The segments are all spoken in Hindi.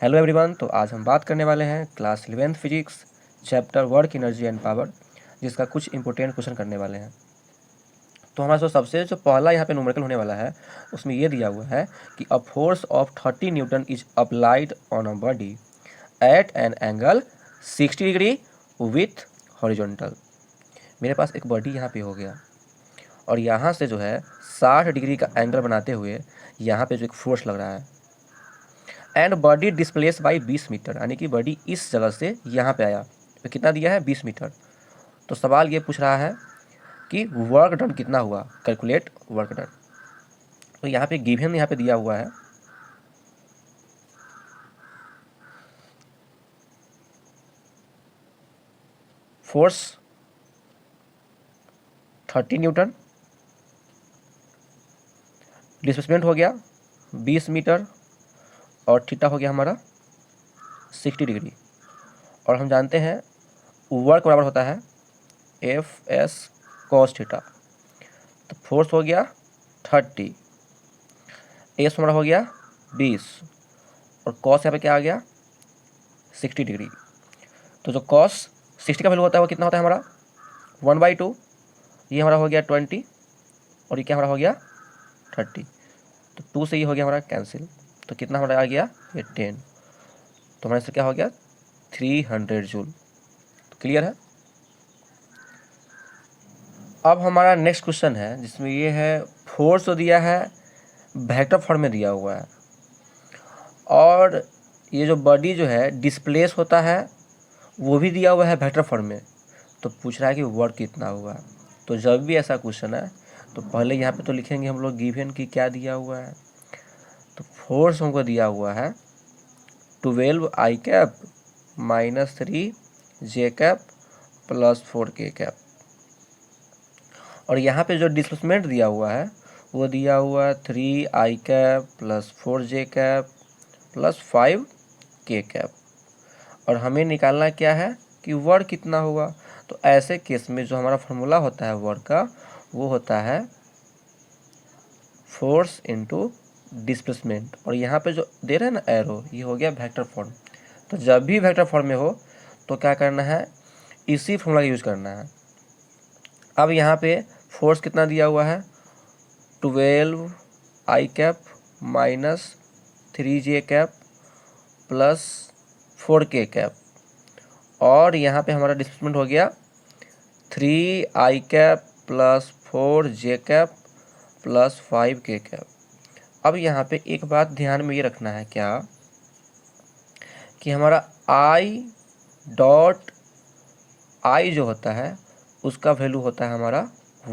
Hello everyone. तो आज हम बात करने वाले हैं class 11th physics chapter work energy and power, जिसका कुछ इंपॉर्टेंट क्वेश्चन करने वाले हैं। तो हमारा सबसे जो पहला यहाँ पे न्यूमेरिकल होने वाला है उसमें ये दिया हुआ है कि a force of 30 Newton is applied on a body at an angle 60 degree with horizontal. मेरे पास एक बॉडी यहाँ पे हो गया और यहाँ से जो है 60 डिग्री का एंगल बनाते हुए यहाँ पे जो एक फोर्स लग रहा है and body displace by 20 metre, यानी कि बॉडी इस जगह से यहाँ पे आया तो कितना दिया है 20 मीटर। तो सवाल ये पूछ रहा है कि वर्क डन कितना हुआ, कैलकुलेट वर्क डन। तो यहाँ पे गिवन यहाँ पे दिया हुआ है फोर्स 30 न्यूटन, डिस्प्लेसमेंट हो गया 20 मीटर और थीटा हो गया हमारा 60 डिग्री। और हम जानते हैं वर्क बराबर होता है एफ एस कॉस थीटा। तो फोर्स हो गया 30, एस हमारा हो गया 20 और कॉस यहाँ पे क्या आ गया 60 डिग्री। तो जो कॉस 60 का वैल्यू होता है वो कितना होता है हमारा 1/2, ये हमारा हो गया 20 और ये क्या हमारा हो गया 30। तो 2 से ये हो गया हमारा कैंसिल, तो कितना हमारा आ गया ये 10। तो हमारे से क्या हो गया 300 जूल। तो क्लियर है। अब हमारा नेक्स्ट क्वेश्चन है जिसमें ये है फोर्स तो दिया है वेक्टर फॉर्म में दिया हुआ है और ये जो बॉडी जो है डिस्प्लेस होता है वो भी दिया हुआ है वेक्टर फॉर्म में। तो पूछ रहा है कि वर्क कितना हुआ। तो जब भी ऐसा क्वेश्चन है तो पहले यहाँ पे तो लिखेंगे हम लोग गिवन की क्या दिया हुआ है। तो फोर्स हमको दिया हुआ है 12 आई कैप माइनस 3 जे कैप प्लस 4 के कैप। और यहाँ पे जो डिस्प्लेसमेंट दिया हुआ है वो दिया हुआ है 3 आई कैप प्लस 4 जे कैप प्लस 5 के कैप। और हमें निकालना क्या है कि वर्क कितना हुआ। तो ऐसे केस में जो हमारा फॉर्मूला होता है वर्क का वो होता है फोर्स इनटू डिस्प्लेसमेंट। और यहाँ पे जो दे रहे हैं ना एरो, ये हो गया वेक्टर फॉर्म। तो जब भी वेक्टर फॉर्म में हो तो क्या करना है, इसी फॉर्मूला का यूज करना है। अब यहाँ पे फोर्स कितना दिया हुआ है 12 आई कैप माइनस 3 जे कैप प्लस 4 के कैप। और यहाँ पे हमारा डिस्प्लेसमेंट हो गया 3 आई कैप प्लस 4 जे कैप प्लस 5 के कैप। अब यहाँ पे एक बात ध्यान में ये रखना है क्या कि हमारा आई डॉट आई जो होता है उसका वैल्यू होता है हमारा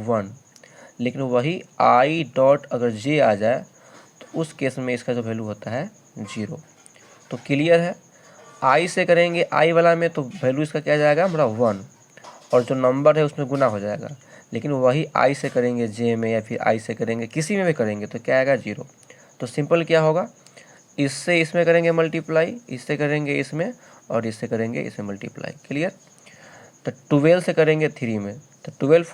1, लेकिन वही आई डॉट अगर जे आ जाए तो उस केस में इसका जो वैल्यू होता है 0। तो क्लियर है। आई से करेंगे आई वाला में तो वैल्यू इसका क्या जाएगा हमारा 1 और जो नंबर है उसमें गुना हो जाएगा। लेकिन वही आई से करेंगे जे में या फिर आई से करेंगे किसी में भी करेंगे तो क्या आएगा 0। तो सिंपल क्या होगा, इससे इसमें करेंगे मल्टीप्लाई, इससे करेंगे इसमें और इससे करेंगे इसमें मल्टीप्लाई। क्लियर। तो 12 से करेंगे 3 में तो 12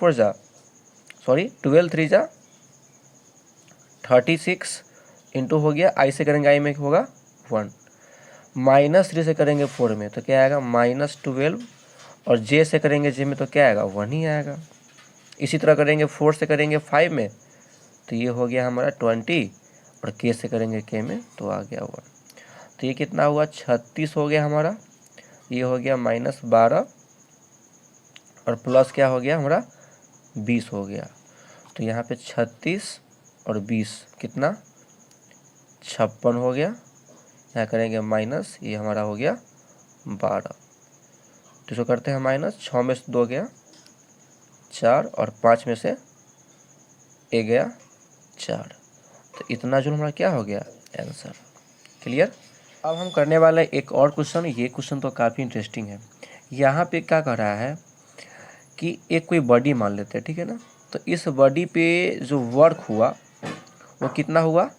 3 जा 36 इंटू हो गया, आई से करेंगे आई में होगा 1, माइनस 3 से करेंगे 4 में तो क्या आएगा -12 और जे से करेंगे जे में तो क्या आएगा 1 ही आएगा। इसी तरह करेंगे 4 से करेंगे 5 में तो ये हो गया हमारा 20 और के से करेंगे के में तो आ गया 1। तो ये कितना हुआ 36 हो गया हमारा, ये हो गया -12 और प्लस क्या हो गया हमारा 20 हो गया। तो यहाँ पे 36 और 20 कितना 56 हो गया। यहाँ करेंगे माइनस, ये हमारा हो गया 12। तो इसको करते हैं माइनस, 6 में से 2 गया 4 और 5 में से 1 गया 4। तो इतना जो हमारा क्या हो गया आंसर। क्लियर। अब हम करने वाले एक और क्वेश्चन, ये क्वेश्चन तो काफ़ी इंटरेस्टिंग है। यहाँ पे क्या कह रहा है कि एक कोई बॉडी मान लेते हैं, ठीक है ना। तो इस बॉडी पे जो वर्क हुआ वो कितना हुआ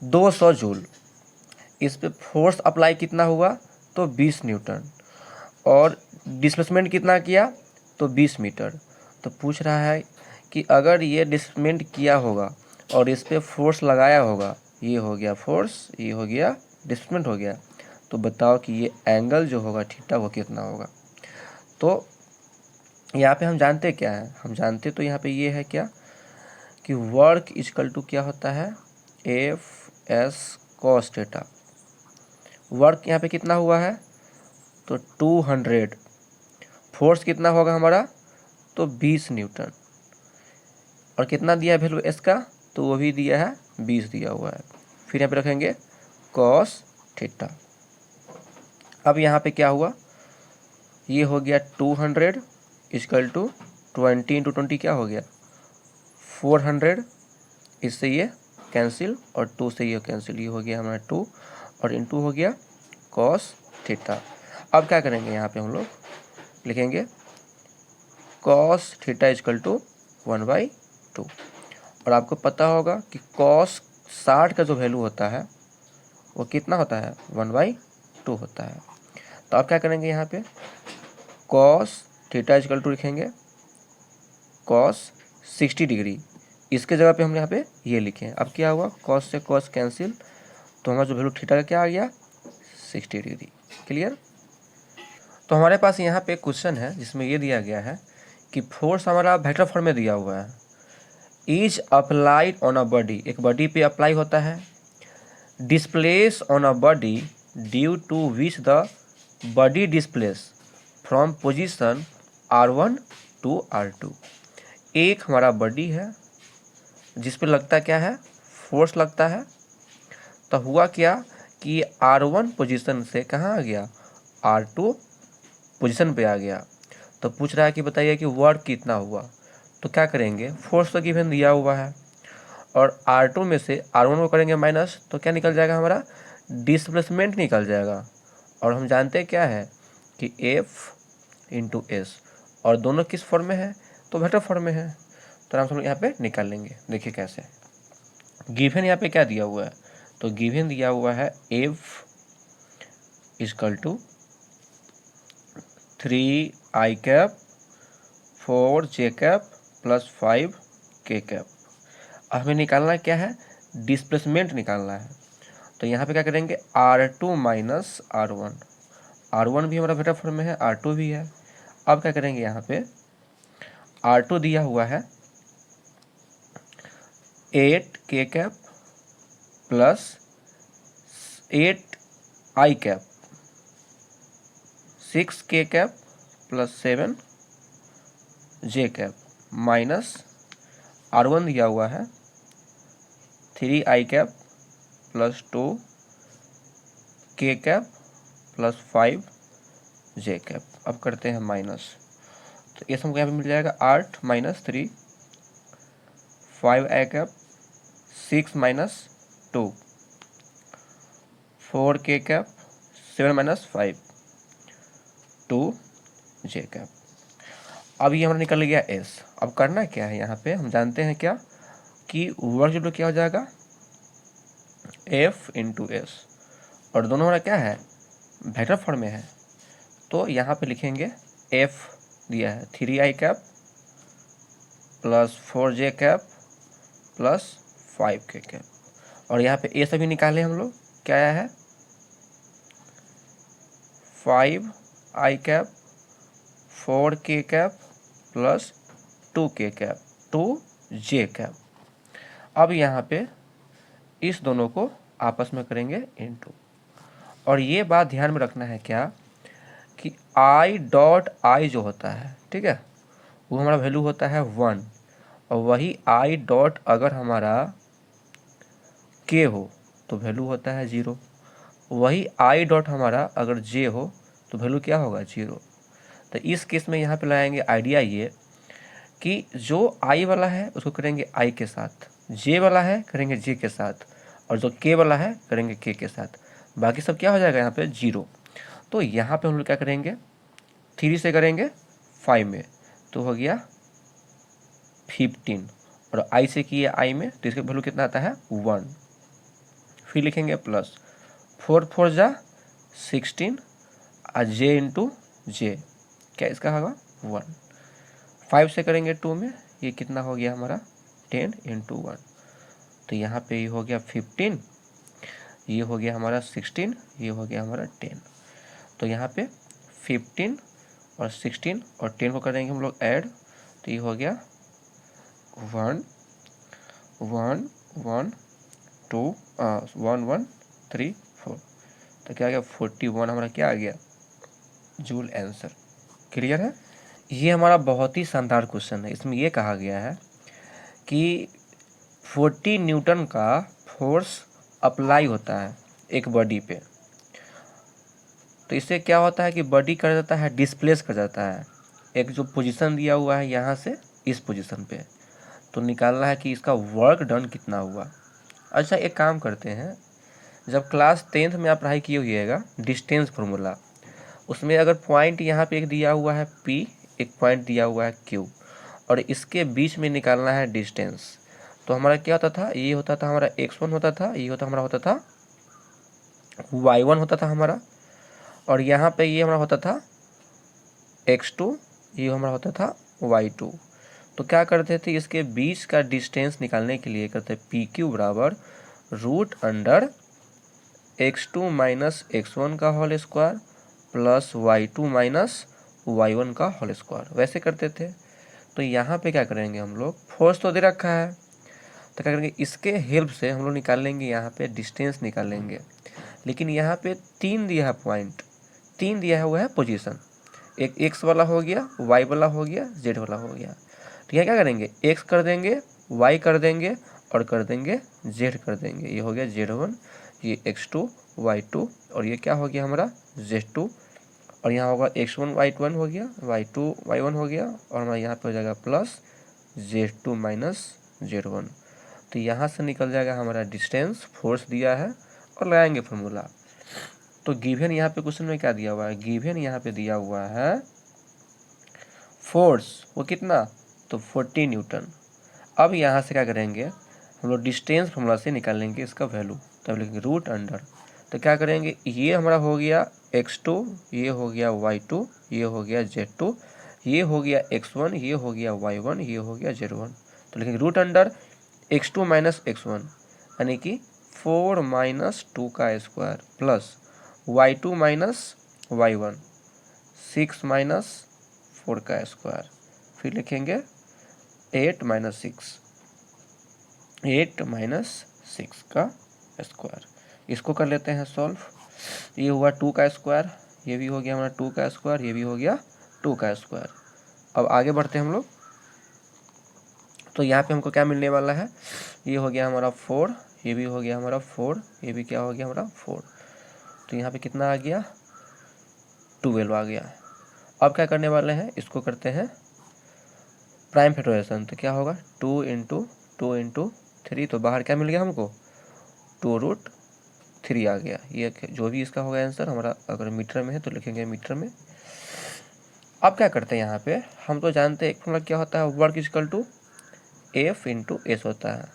200 जूल। इस पे फोर्स अप्लाई कितना हुआ तो 20 न्यूटन और डिस्प्लेसमेंट कितना किया तो 20 मीटर। तो पूछ रहा है कि अगर ये डिस्प्लेसमेंट किया होगा और इस पे फोर्स लगाया होगा, ये हो गया फोर्स, ये हो गया डिस्प्लेसमेंट हो गया, तो बताओ कि ये एंगल जो होगा थीटा वो कितना होगा। तो यहाँ पे हम जानते क्या है, हम जानते तो यहाँ पे ये है क्या कि वर्क इक्वल टू क्या होता है, F S cos theta. Work यहाँ पे कितना हुआ है, तो 200। फोर्स कितना होगा हमारा, तो 20 न्यूटन। और कितना दिया है वैल्यू एस का, तो वो भी दिया है 20 दिया हुआ है। फिर यहाँ पे रखेंगे कॉस थीटा। अब यहाँ पे क्या हुआ, ये हो गया 200 इक्वल टू 20 इंटू 20 क्या हो गया 400। इससे ये कैंसिल और 2 से ये कैंसिल, ये हो गया हमारा 2 और इंटू हो गया कॉस थीटा। अब क्या करेंगे, यहाँ पे हम लोग लिखेंगे कॉस थीटा इक्वल टू 1/2। और आपको पता होगा कि कॉस 60 का जो वैल्यू होता है वो कितना होता है, 1/2 होता है। तो आप क्या करेंगे, यहाँ पे कॉस थीटा इक्वल टू लिखेंगे कॉस 60 डिग्री। इसके जगह पे हम यहाँ पे ये लिखें। अब क्या हुआ, कॉस से कॉस कैंसिल, तो हमारा जो वैल्यू थीटा का क्या आ गया 60 डिग्री। क्लियर। तो हमारे पास यहाँ पे क्वेश्चन है जिसमें ये दिया गया है कि फोर्स हमारा वेक्टर फॉर्म में दिया हुआ है, is applied on a body, एक बॉडी पे अप्लाई होता है, displace on a body due to which the body displace from position R1 to R2। एक हमारा बॉडी है जिस पे लगता क्या है, फोर्स लगता है। तो हुआ क्या कि R1 पोजीशन से कहाँ आ गया, R2 पोजीशन पे आ गया। तो पूछ रहा है कि बताइए कि वर्क कितना हुआ। तो क्या करेंगे, फोर्स तो गिवन दिया हुआ है और R2 में से R1 को करेंगे माइनस, तो क्या निकल जाएगा हमारा, डिस्प्लेसमेंट निकल जाएगा। और हम जानते हैं क्या है कि F इंटू एस, और दोनों किस फॉर्म में है, तो वेक्टर फॉर्म में है। तो हम यहाँ पे निकाल लेंगे। देखिए कैसे, गिवन यहाँ पे क्या दिया हुआ है, तो गिवन दिया हुआ है F equal to 3i cap 4j cap plus 5k cap. अब हमें निकालना क्या है, डिस्प्लेसमेंट निकालना है। तो यहाँ पे क्या करेंगे, R2 माइनस R1, R1 भी हमारा वेक्टर फॉर्म में है, R2 भी है। अब क्या करेंगे, यहाँ पे R2 दिया हुआ है 8k cap plus 8i cap 6k cap plus 7j cap minus R1 दिया हुआ है 3i cap plus 2k cap plus 5j cap. अब करते हैं माइनस, तो ये हमको यहाँ पे मिल जाएगा 8 minus 3, 5i cap 6 minus 2, 4k cap 7 minus 5, 2j cap. अब ये हमारा निकल गया s। अब करना क्या है, यहाँ पे हम जानते हैं क्या कि वर्क जो क्या हो जाएगा F इंटू एस, और दोनों हमारा क्या है वेक्टर फॉर्म में है। तो यहाँ पे लिखेंगे F दिया है 3i cap plus 4j cap plus 5k cap, और यहाँ पे a सभी निकाले हम लोग, क्या आया है 5i cap 4k cap plus 2k cap 2j cap. अब यहाँ पे इस दोनों को आपस में करेंगे इनटू, और ये बात ध्यान में रखना है क्या कि i डॉट i जो होता है, ठीक है, वो हमारा वैल्यू होता है 1, और वही i डॉट अगर हमारा k हो तो वैल्यू होता है 0, वही i डॉट हमारा अगर j हो तो वैल्यू क्या होगा 0। तो इस केस में यहाँ पे लगाएंगे आइडिया ये कि जो i वाला है उसको करेंगे i के साथ, j वाला है करेंगे j के साथ, और जो k वाला है करेंगे k के साथ, बाकी सब क्या हो जाएगा यहाँ पे 0। तो यहाँ पे हम लोग क्या करेंगे, 3 से करेंगे 5 में, तो हो गया 15, और i से किए i में, तो इसका वैल्यू कितना आता है 1। फिर लिखेंगे प्लस 4 4 जा 16 और j इंटू जे, क्या इसका होगा 1। 5 से करेंगे 2 में, ये कितना हो गया हमारा 10 इंटू 1, तो यहाँ पे ये हो गया 15, ये हो गया हमारा 16, ये हो गया हमारा 10। तो यहाँ पे 15 और 16 और 10 को करेंगे हम लोग ऐड, तो ये हो गया 1 1 1 2 1 1 3 4। तो क्या आ गया 41 हमारा क्या आ गया जूल आंसर। क्लियर है। ये हमारा बहुत ही शानदार क्वेश्चन है। इसमें ये कहा गया है कि 40 न्यूटन का फोर्स अप्लाई होता है एक बॉडी पे, तो इससे क्या होता है कि बॉडी कर जाता है डिस्प्लेस कर जाता है एक जो पोजीशन दिया हुआ है यहाँ से इस पोजीशन पे, तो निकालना है कि इसका वर्क डन कितना हुआ। अच्छा एक काम करते हैं, जब क्लास 10th में आप पढ़ाई किए होइएगा डिस्टेंस फार्मूला, उसमें अगर पॉइंट यहाँ पे एक दिया हुआ है P, एक पॉइंट दिया हुआ है Q, और इसके बीच में निकालना है डिस्टेंस, तो हमारा क्या होता था, ये होता था हमारा x1 होता था, ये होता था y1 होता था हमारा, और यहाँ पे ये हमारा होता था x2, ये हमारा होता था y2। तो क्या करते थे, इसके बीच का डिस्टेंस निकालने के लिए करते PQ बराबर root under x2 minus x1 का whole square plus y2 minus y1 का होल स्क्वायर, वैसे करते थे। तो यहाँ पे क्या करेंगे हम लोग, फोर्स तो दे रखा है, तो क्या करेंगे इसके हेल्प से हम लोग निकाल लेंगे, यहाँ पे डिस्टेंस निकाल लेंगे। लेकिन यहाँ पे 3 दिया है पॉइंट, 3 दिया हुआ है पोजीशन, एक x वाला हो गया, y वाला हो गया, z वाला हो गया। तो यहाँ क्या करेंगे, x कर देंगे, y कर देंगे और कर देंगे z कर देंगे। ये हो गया z1, ये x2 y2 और ये क्या हो गया हमारा z2, और यहाँ होगा x1 y1 हो गया, y2 y1 हो गया, और हमारा यहाँ पे हो जाएगा प्लस z2 माइनस z1। तो यहाँ से निकल जाएगा हमारा डिस्टेंस, फोर्स दिया है और लगाएंगे फॉर्मूला। तो गिवन यहाँ पे क्वेश्चन में क्या दिया हुआ है, गिवन यहाँ पे दिया हुआ है फोर्स, वो कितना, तो 40 न्यूटन। अब यहाँ से क्या करेंगे हम लोग डिस्टेंस फॉर्मूला से निकालेंगे इसका वैल्यू, तब लिखेंगे रूट अंडर, तो क्या करेंगे ये हमारा हो गया x2, ये हो गया y2, ये हो गया z2, ये हो गया x1, ये हो गया y1, ये हो गया z1। तो लिखेंगे root under x2 minus x1 यानी कि 4 माइनस 2 का square plus y2 minus y1 6 minus 4 का स्क्वायर, फिर लिखेंगे 8 माइनस 6 का स्क्वायर। इसको कर लेते हैं सॉल्व। ये हुआ 2 का स्क्वायर, ये भी हो गया हमारा 2 का स्क्वायर, ये भी हो गया 2 का स्क्वायर। अब आगे बढ़ते हैं हम लोग। तो यहाँ पे हमको क्या मिलने वाला है, ये हो गया हमारा 4, ये भी हो गया हमारा 4, ये भी क्या हो गया हमारा 4। तो यहाँ पे कितना आ गया 12 आ गया। अब क्या करने वाले हैं, इसको करते हैं प्राइम फैक्टराइजेशन। तो क्या होगा 2 इंटू 3, तो बाहर क्या मिल गया हमको 2√3 आ गया। ये जो भी इसका होगा आंसर हमारा, अगर मीटर में है तो लिखेंगे मीटर में। अब क्या करते हैं, यहाँ पे हम तो जानते हैं एक फॉर्मूला क्या होता है, work equal to F into S होता है।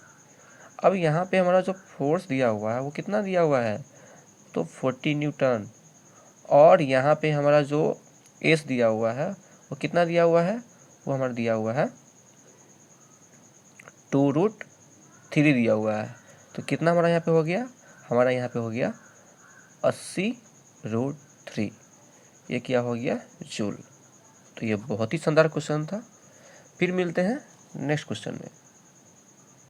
अब यहाँ पे हमारा जो फोर्स दिया हुआ है वो कितना दिया हुआ है, तो 40 न्यूटन, और यहाँ पे हमारा जो एस दिया हुआ है वो कितना दिया हुआ है, वो हमारा दिया हुआ है 2√3 दिया हुआ है। तो कितना हमारा यहाँ पे हो गया, हमारा यहाँ पे हो गया 80√3, ये क्या हो गया जूल। तो ये बहुत ही शानदार क्वेश्चन था। फिर मिलते हैं नेक्स्ट क्वेश्चन में।